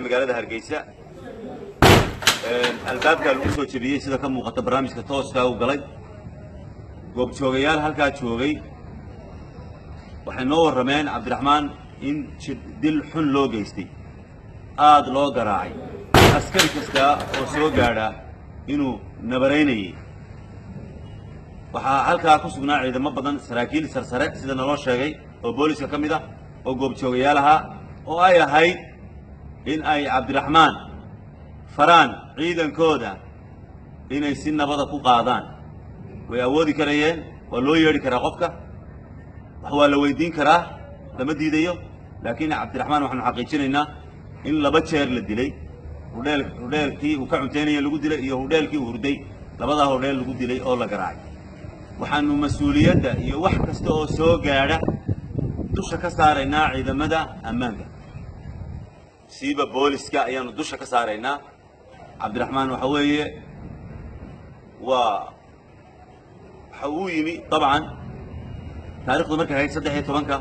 magaalada Hargeysa albaabka lagu soo jabiyay sida ka muuqata barnaamijka tooska uu galay goob joogayaal halka joogay waxay noo warameen Cabdiraxmaan in dil xun loo geystay aad loo garaacay askari kasta oo soo gaadha inuu nabareynayay waxa halka ku sugnaa ciidamo badan saraakiil sarsare sida naloo sheegay oo booliska kamid ah oo goob joogayaal ah oo ay ahayd in ay Cabdiraxmaan faraan ciidankooda inay si nabada ku qaadaan way awoodi karayeen waa loo yeeri karaa qofka wax waa la weydiin karaa lama diidayo laakiin Cabdiraxmaan waxaan xaqiijinaynaa in laba jeer la dilay hudheelkii uu ka cunteynaya lagu dilay iyo hudheelkii uu hurday labada hudheel lagu dilay oo la garaacay waxaanu mas'uuliyadda iyo wax kasta oo soo gaadha dusha ka saaraynaa ciidamada ammaanka siiba booliska ayaanu dusha ka saaraynaa Cabdiraxmaan waxa weeye waxa uu yimi dabcan taariikhdu markay ahayd 13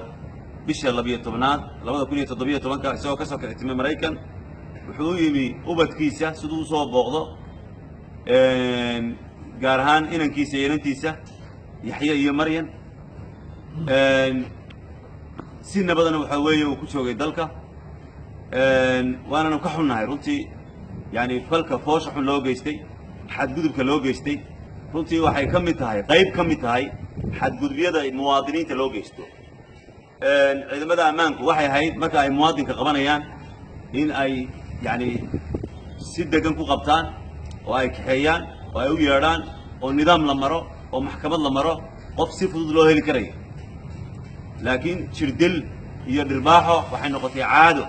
bisha 12aad 2017 isagoo ka soo kictimay Mareykan wuxuu yimi ubadkiisa sidoo soo booqdo gaar ahaan inankiisa iyo inantiisa Yaxya iyo Maryam si nabadana waxa weeye uu ku joogay dalka waana ka xunnahay runtii yani falka foosha xun loo geystay xadgudubka loo geystay runtii waxay ka mid tahay qayb ka mid tahay xadgudubyada muwaadiniinta loo geysto ciidamada ammaanku waxay ahayd marka ay muwaadinka qabanayaan in ay yani si degan ku qabtaan oo ay kaxeeyaan oo ay u yeedhaan oo nidaam la maro oo maxkamad la maro qof si fudud loo heli karayo laakiin jirdil iyo dhirbaaxo waxay noqotay caado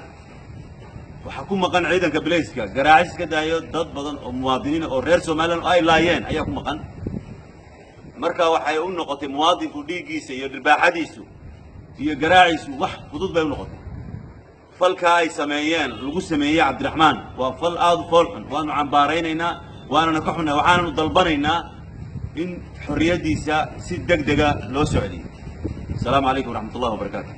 waxa ku maqan ciidanka bilayska garaacis ka daayo dad badan oo muwaadiniin oo reer Soomaaliland ay laayeen ayaa ku maqan marka waxay u noqotay muwaadinku dhiigiisa iyo dhirbaaxadiisu iyo garaacisu wax fudud bay u noqotay falka ay sameeyeen lagu sameeyay Cabdiraxmaan waa fal aad u foolxun waanu cambaaraynaa waana ka xunnahay waxaanu dalbanaynaa in xorriyadiisa si degdega loo soo celiyo السلام عليكم ورحمة الله وبركاته